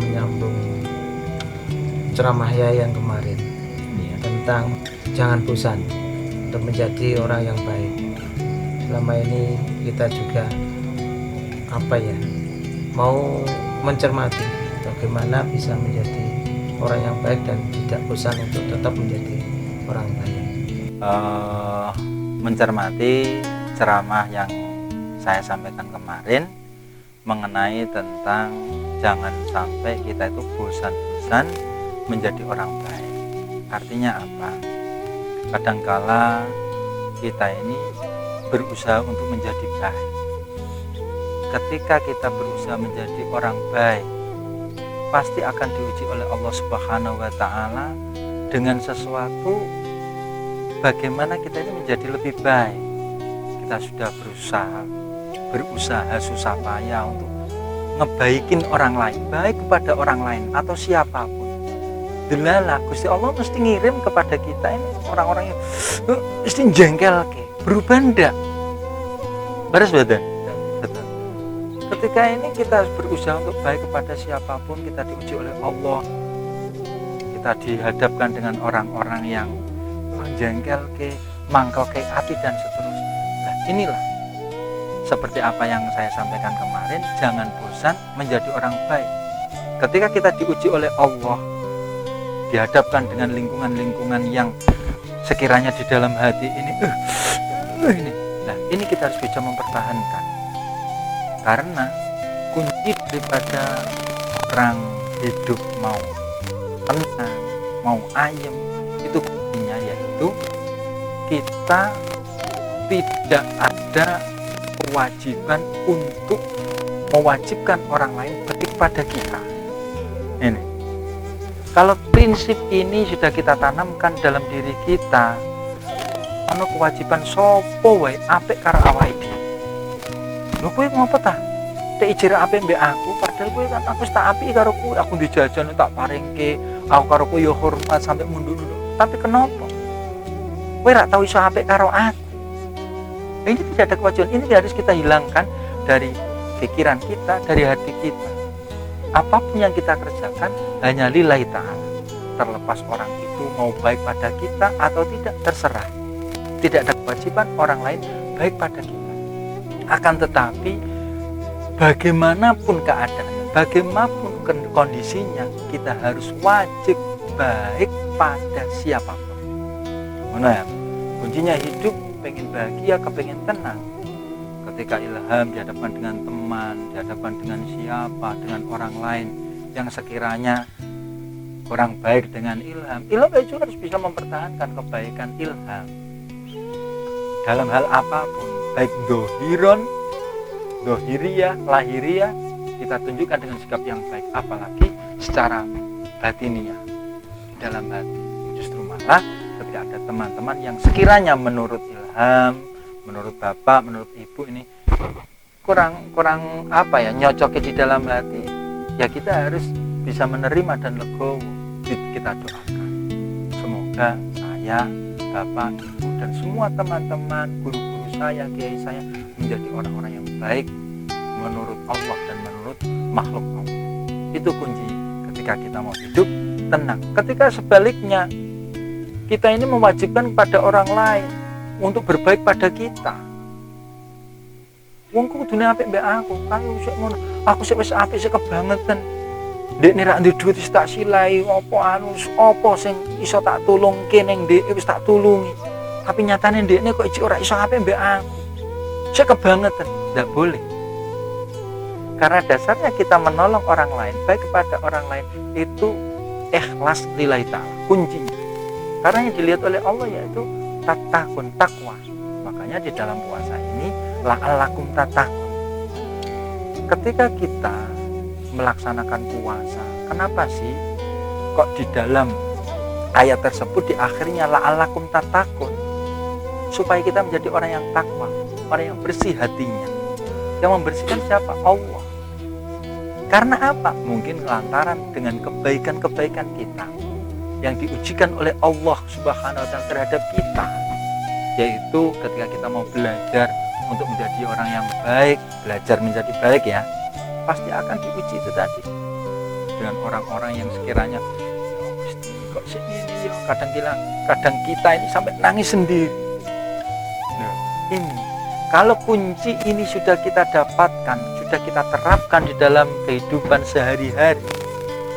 menyambung ceramah Yaya yang kemarin tentang jangan bosan untuk menjadi orang yang baik. Selama ini kita juga mau mencermati bagaimana bisa menjadi orang yang baik dan tidak bosan untuk tetap menjadi orang baik. Mencermati ceramah yang saya sampaikan kemarin mengenai tentang jangan sampai kita itu bosan-bosan menjadi orang baik. Artinya apa? Kadangkala kita ini berusaha untuk menjadi baik. Ketika kita berusaha menjadi orang baik, pasti akan diuji oleh Allah Subhanahu wa Ta'ala dengan sesuatu bagaimana kita ini menjadi lebih baik. Kita sudah berusaha susah payah untuk ngebaikin orang lain, baik kepada orang lain atau siapapun. Delalah Gusti Allah mesti ngirim kepada kita ini orang-orang yang mesti jengkel berubah ndak? Beres badan. Ketika ini kita berusaha untuk baik kepada siapapun, kita diuji oleh Allah. Kita dihadapkan dengan orang-orang yang menjengkel mangkel api dan seterusnya. Nah, inilah seperti apa yang saya sampaikan kemarin, jangan bosan menjadi orang baik. Ketika kita diuji oleh Allah, dihadapkan dengan lingkungan-lingkungan yang sekiranya di dalam hati ini nah ini kita harus bisa mempertahankan, karena kunci daripada orang hidup mau tenang, mau ayem, itu kuncinya yaitu kita tidak ada kewajiban untuk mewajibkan orang lain baik kepada kita. Ini kalau prinsip ini sudah kita tanamkan dalam diri kita, ana kewajiban sapa wae apik karo awake dhewe. Lho kowe ngopo ta? Tek ijir apik mbek aku, padahal kowe kan aku tak apik karo kowe, aku dijajan tak paringke, aku karo kowe ya hormat sampai mundur-mundur. Tapi kenapa? Kowe ra tau iso apik karo aku. Ini tidak ada kewajiban, ini harus kita hilangkan dari pikiran kita, dari hati kita. Apapun yang kita kerjakan hanya lillahi ta'ala. Terlepas orang itu mau baik pada kita atau tidak, terserah. Tidak ada kewajiban orang lain baik pada kita. Akan tetapi bagaimanapun keadaannya, bagaimanapun kondisinya, kita harus wajib baik pada siapapun. Mana ya? Kuncinya hidup, pengen bahagia, kepengen tenang. Ketika ilham dihadapkan dengan teman, dihadapkan dengan siapa, dengan orang lain yang sekiranya kurang baik dengan ilham itu harus bisa mempertahankan kebaikan ilham dalam hal apapun, baik dohiriyah, lahiriyah, kita tunjukkan dengan sikap yang baik, apalagi secara batiniah dalam hati. Justru malah ketika ada teman-teman yang sekiranya menurut ilham, menurut bapak, menurut ibu ini kurang nyocoknya di dalam hati, ya kita harus bisa menerima dan legowo. Kita doakan semoga saya, bapak, ibu dan semua teman-teman, guru-guru saya, kiai saya menjadi orang-orang yang baik menurut Allah dan menurut makhluk Allah. Itu kunci ketika kita mau hidup tenang. Ketika sebaliknya kita ini mewajibkan kepada orang lain untuk berbaik pada kita. Wong kudune apik mbek aku, kaya sik ngono. Aku sik wis apik sik kebangetan. Ndekne ra ndek duit wis tak silai, apa sing iso tak tulungke ning ndek wis tak tulungi. Tapi nyatane ndekne kok iki ora iso apik mbek aku. Sik kebangetan, ndak boleh. Karena dasarnya kita menolong orang lain, baik kepada orang lain itu ikhlas lillahi ta'ala, kuncinya. Karena yang dilihat oleh Allah yaitu tatakun, takwa. Makanya di dalam puasa ini la'allakum tatakun. Ketika kita melaksanakan puasa, kenapa sih kok di dalam ayat tersebut di akhirnya la'allakum tatakun? Supaya kita menjadi orang yang takwa, orang yang bersih hatinya. Yang membersihkan siapa? Allah. Karena apa? Mungkin lantaran dengan kebaikan-kebaikan kita yang diujikan oleh Allah Subhanahu wa Ta'ala terhadap kita, yaitu ketika kita mau belajar untuk menjadi orang yang baik, belajar menjadi baik ya, pasti akan diuji itu tadi dengan orang-orang yang sekiranya kok sini ya, kadang kita ini sampai nangis sendiri. Nah, ini kalau kunci ini sudah kita dapatkan, sudah kita terapkan di dalam kehidupan sehari-hari,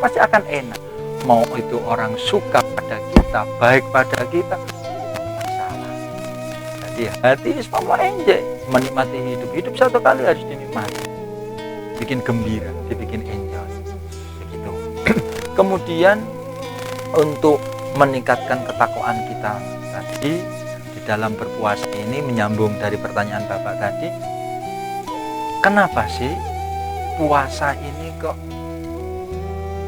pasti akan enak. Mau itu orang suka pada kita, baik pada kita, masalah. Jadi hati semua enjoy, menikmati hidup. Hidup satu kali harus dinikmati, bikin gembira, dibikin enjoy. Begitu. Kemudian untuk meningkatkan ketakwaan kita tadi di dalam berpuasa ini, menyambung dari pertanyaan Bapak tadi, kenapa sih puasa ini kok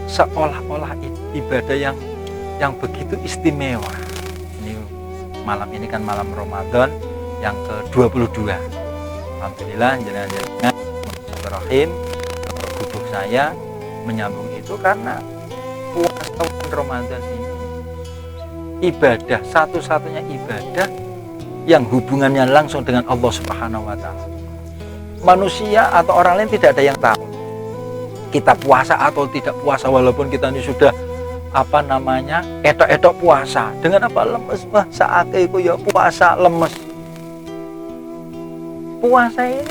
seolah-olah ibadah yang begitu istimewa? Ini malam ini kan malam Ramadan yang ke-22. Alhamdulillah jenengan rahim gubuk saya menyambung itu karena puasa Ramadan ini ibadah, satu-satunya ibadah yang hubungannya langsung dengan Allah Subhanahu wa Ta'ala. Manusia atau orang lain tidak ada yang tahu kita puasa atau tidak puasa, walaupun kita ini sudah etok-etok puasa dengan lemes, saake iku ya puasa lemes. Puasa ini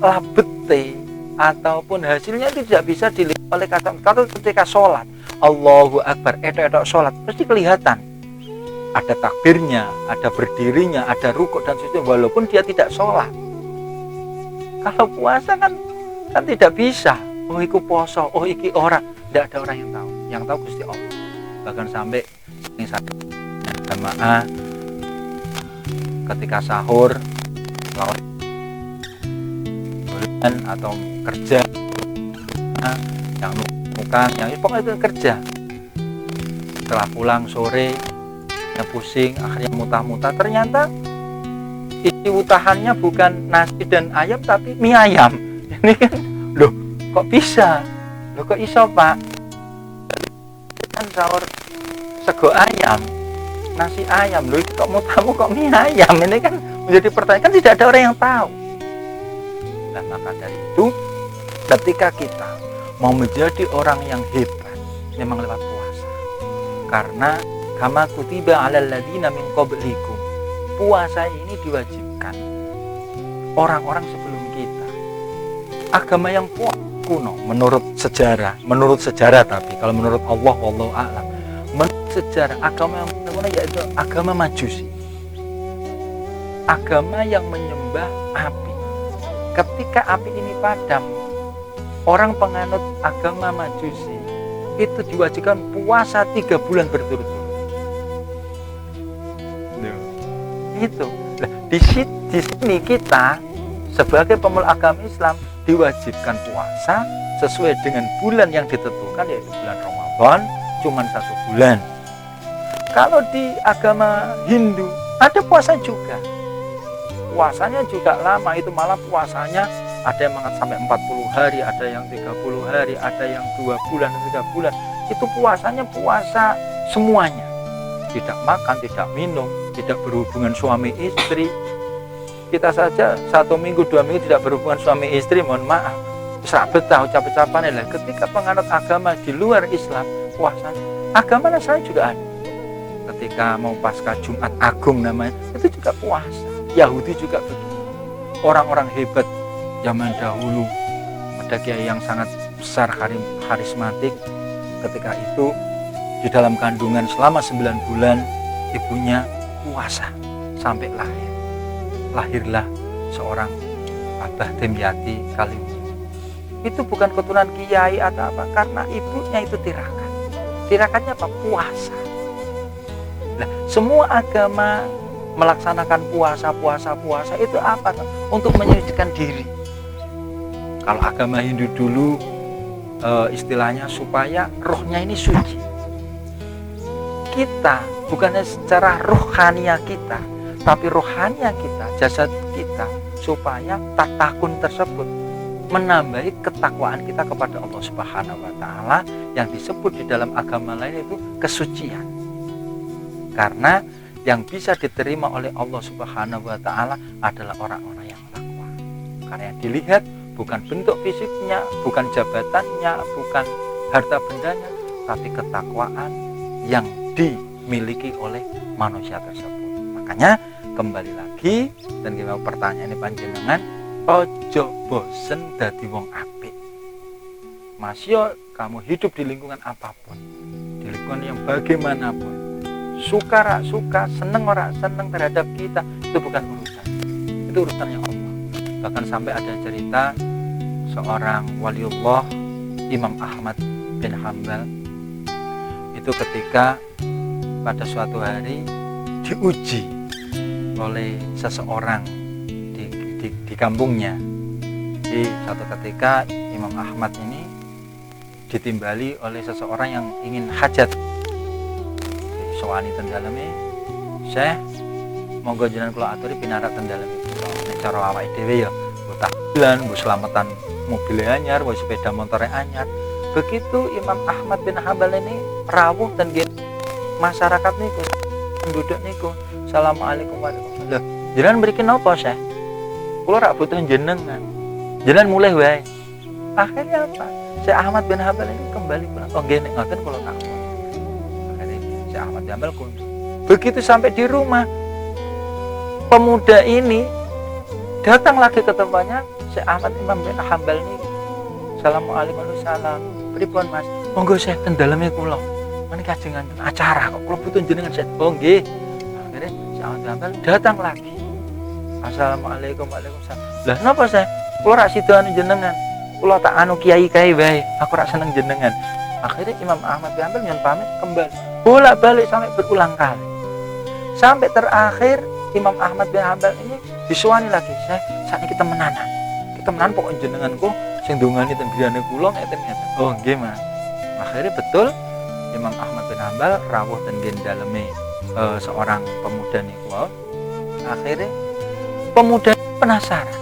labete ataupun hasilnya tidak bisa dilihat oleh kata ketika sholat Allahu Akbar, etok-etok sholat pasti kelihatan ada takbirnya, ada berdirinya, ada rukuk dan sebagainya, walaupun dia tidak sholat. Kalau puasa kan tidak bisa. Oh iku poso, oh iki ora, tidak ada orang yang tahu. Yang tahu Gusti Allah. Bahkan sampai ini sakit jamaah ketika sahur atau kerja yang bukan yang pokoknya itu kerja, setelah pulang sore yang pusing, akhirnya muntah-muntah, ternyata isi utahannya bukan nasi dan ayam tapi mie ayam. Ini kan loh kok bisa, loh kok iso Pak, kan sahur sego ayam, nasi ayam, loh kok mutamu kok mie ayam. Ini kan menjadi pertanyaan, kan tidak ada orang yang tahu. Nah maka dari itu ketika kita mau menjadi orang yang hebat, memang lewat puasa. Karena kama kutiba 'alal ladzina min qablikum, puasa ini diwajibkan orang-orang sebelum kita. Agama yang kuno menurut sejarah, tapi kalau menurut Allah wallahu a'lam, menurut sejarah agama yang kuno yaitu agama Majusi, agama yang menyembah api. Ketika api ini padam, orang penganut agama Majusi itu diwajibkan puasa 3 bulan berturut-turut. Itu. Nah, di sini kita sebagai pemeluk agama Islam diwajibkan puasa sesuai dengan bulan yang ditentukan, yaitu bulan Ramadan, cuma 1 bulan. Kalau di agama Hindu ada puasa juga. Puasanya juga lama, itu malah puasanya ada yang sampai 40 hari, ada yang 30 hari, ada yang 2 bulan, 3 bulan. Itu puasanya puasa semuanya. Tidak makan, tidak minum, tidak berhubungan suami istri. Kita saja 1 minggu, 2 minggu tidak berhubungan suami istri, mohon maaf, sahabat tahu ucap-ucapannya lah. Ketika penganut agama di luar Islam, puasanya agama saya juga ada. Ketika mau pasca Jumat Agung namanya, itu juga puasa. Yahudi juga begitu. Orang-orang hebat zaman dahulu, ada kiai yang sangat besar, karismatik, ketika itu di dalam kandungan selama 9 bulan ibunya puasa sampai lahir. Lahirlah seorang Abah Demyati Kaliwungu. Itu bukan keturunan kiai atau apa, karena ibunya itu tirakat. Tirakannya apa? Puasa. Nah, semua agama melaksanakan puasa itu apa? Untuk menyucikan diri. Kalau agama Hindu dulu istilahnya supaya rohnya ini suci. Kita bukannya secara rohania kita, tapi rohania kita, jasad kita, supaya tatakun tersebut menambahi ketakwaan kita kepada Allah Subhanahu wa Ta'ala, yang disebut di dalam agama lain itu kesucian. Karena yang bisa diterima oleh Allah Subhanahu wa Ta'ala adalah orang-orang yang takwa. Karena yang dilihat bukan bentuk fisiknya, bukan jabatannya, bukan harta bendanya, tapi ketakwaan yang dimiliki oleh manusia tersebut. Makanya kembali lagi dan kita pertanyaan ini panjenengan, ojo bosen dadi wong apik. Masya kamu hidup di lingkungan apapun, di lingkungan yang bagaimanapun, suka rak suka, seneng rak seneng terhadap kita, itu bukan urusan, itu urusannya Allah. Bahkan sampai ada cerita seorang waliullah Imam Ahmad bin Hambal itu ketika pada suatu hari diuji oleh seseorang di kampungnya. Di suatu ketika Imam Ahmad ini ditimbali oleh seseorang yang ingin hajat. Soani ten daleme, Syekh, monggo jenengan kula aturi pinarak ten daleme kula. Nek cara awake dhewe ya, mbok tahlilan, mbok slametan mobil anyar, mbok sepeda motor anyar. Begitu Imam Ahmad bin Hambal ini rawuh dan masyarakat niku, penduduk niku, assalamualaikum warahmatullahi wabarakatuh. Jenengan mriki napa, Syekh? Kula rak butuh jenengan. Jenengan mulai wae. Akhirnya apa? Syekh Ahmad bin Hambal ini kembali pulang. Oh nggih nek ngoten kula tak. Akhirnya Syekh Ahmad bin Hambal kunjung. Begitu sampai di rumah, pemuda ini datang lagi ke tempatnya Syekh Ahmad Imam bin Hambal ini. Assalamualaikum warahmatullahi. Pripun Mas? Monggo Syekh ten daleme kula. Menika kajengan acara kok kula butuh jenengan Syekh. Oh nggih. Akhirnya Syekh Ahmad bin Hambal datang lagi. Assalamualaikum waalaikumsalam. Lah napa Syekh? Kula rak sidoan jenengan. Kula tak anu kiai kae wae. Aku rak seneng jenengan. Akhirnya Imam Ahmad bin Hambal nyon pamit kembali. Bolak-balik sampai berulang kali. Sampai terakhir Imam Ahmad bin Hambal ini disuwani lagi, Syekh, sakniki temenan. Kita temenan pokok jenenganku sing ndongani ten griyane kula ngeten-ngeten. Oh nggih, Mas. Akhirnya betul Imam Ahmad bin Hambal rawuh ten daleme seorang pemuda niku. Akhirnya pemuda penasaran.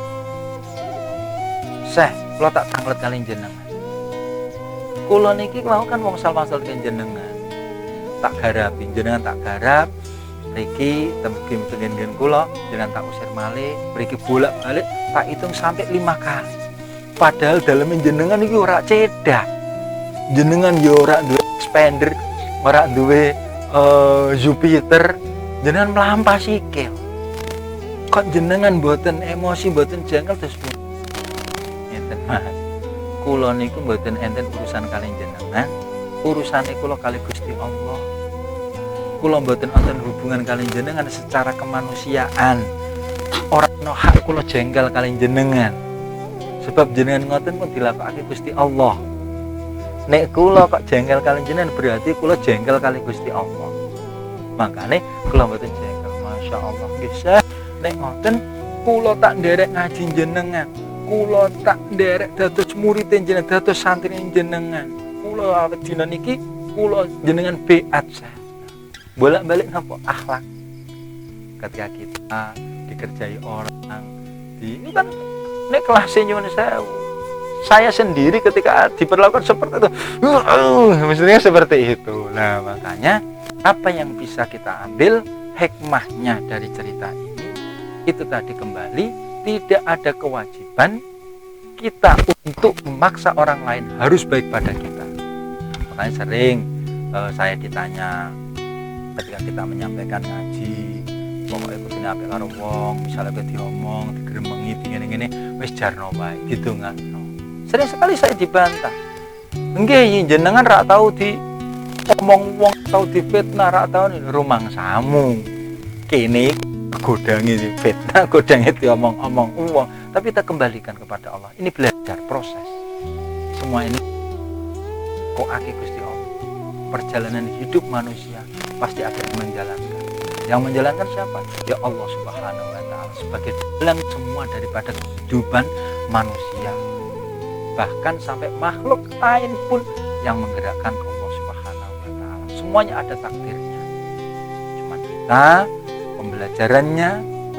Syekh, kula tak tanglet kali jenengan. Kula niki mau kan wong sal-sal jenengan. Tak garapi jenengan tak garap. Mriki temugim pengen kula jenengan tak usir malih, mriki bolak-balik tak hitung sampai 5 kali. Padahal dalam jenengan iki ora cedak. Jenengan ya ora duwe expander, ora duwe Jupiter, jenengan melampah sikil. Kok jenengan mboten emosi, mboten jengkel terus ngeten Mas. Kula niku mboten enten urusan kalian jenengan, urusane kula kali Gusti Allah. Kula mboten wonten hubungan kalian jenengan secara kemanusiaan. Ora ono hak kula jengkel kalian jenengan. Sebab jenengan ngoten pun dilakokake Gusti Allah. Nek kula kok jengkel kalian jenengan berarti kula jengkel kali Gusti Allah. Makane kula mboten jengkel. Masya Allah nggih Syekh. Nek ngoten kula tak nderek ngaji jenengan. Kula tak nderek dados murid jenengan, dados santri jenengan. Kula awet dina niki kula jenengan beat Syekh. Bolak-balik napa akhlak. Ketika kita dikerjai orang, ini kan nek kelasnya nyuwun sewu. Saya sendiri ketika diperlakukan seperti itu, mestinya seperti itu. Nah, makanya apa yang bisa kita ambil hikmahnya dari cerita ini, itu tadi kembali tidak ada kewajiban kita untuk memaksa orang lain harus baik pada kita. Makanya sering saya ditanya ketika kita menyampaikan ngaji, pokoknya ikutin apik karo wong, misalnya kowe diomong, digeremengi, ngene-ngene, wis jarno wae, didongakno. Sering sekali saya dibantah. Nggih, jenengan ra tau di omong wong, tau difitnah, ra tau rumangsamu. Kene godange difitnah, godange diomong-omong wong, tapi kita kembalikan kepada Allah. Ini belajar proses. Semua ini kok aki Gusti Allah. Perjalanan hidup manusia pasti ada yang menjalankan. Yang menjalankan siapa? Ya Allah Subhanahu wa Ta'ala, sebagai dalang semua daripada kehidupan manusia. Bahkan sampai makhluk lain pun yang menggerakkan Allah Subhanahu wa Ta'ala. Semuanya ada takdirnya. Cuma kita pembelajarannya,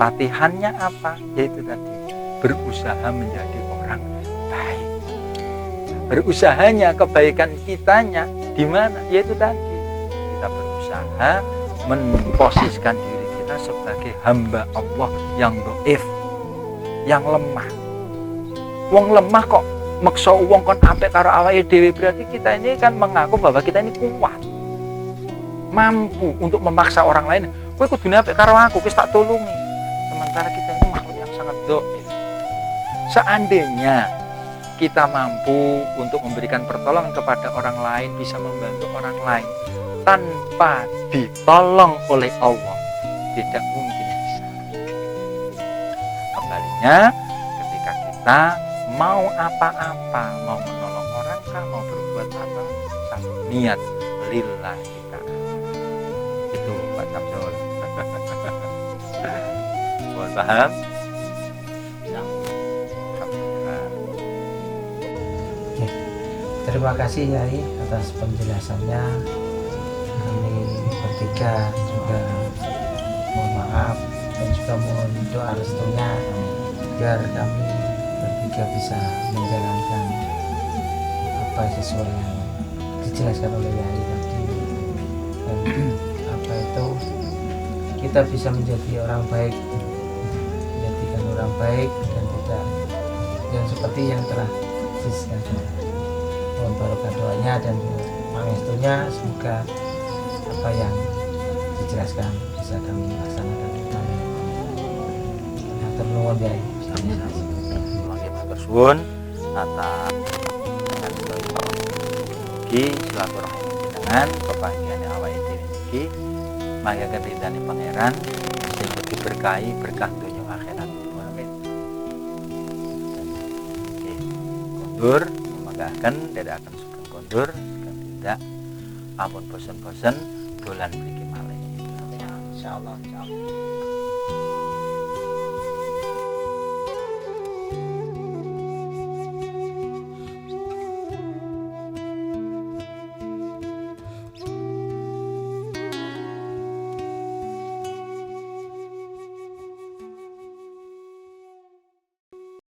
latihannya apa? Yaitu tadi berusaha menjadi orang baik. Berusahanya kebaikan kitanya di mana? Yaitu tadi kita berusaha memposisikan diri kita sebagai hamba Allah yang dhaif, yang lemah. Wong lemah kok maksa wong kon apik karo awake dhewe, berarti kita ini kan mengaku bahwa kita ini kuat, mampu untuk memaksa orang lain. Kowe kudune apik karo aku, wis tak tulungi. Sementara kita ini makhluk yang sangat dhaif. Seandainya kita mampu untuk memberikan pertolongan kepada orang lain, bisa membantu orang lain tanpa ditolong oleh Allah, tidak mungkin bisa. Kembalinya ketika kita mau apa-apa, mau menolong orang kah, mau berbuat apa, satu niat lillahi ta'ala. Itu Pak Samsul. Mohon paham? Terima kasih Yai atas penjelasannya. Kami bertiga juga mohon maaf dan juga mohon doa restunya biar kami bertiga bisa menjalankan apa sesuai yang dijelaskan oleh Yai tadi, dan apa itu kita bisa menjadi orang baik, menjadikan orang baik dan tidak yang seperti yang telah disebutkan. Mohon barokah doanya dan pangestunya, semoga apa yang dijelaskan bisa kami laksanakan. Matur nuwun Yai. Matur suwun atas mugi silaturahmi dengan kebahagiaan awake dhewe niki manggaken ridane pangeran sing diberkahi berkah donya akhirat. Amin. Kondur manggaken dadakan sugeng kondur sugeng tidak ampun bosen-bosen dolan mriki malih. Insyaallah.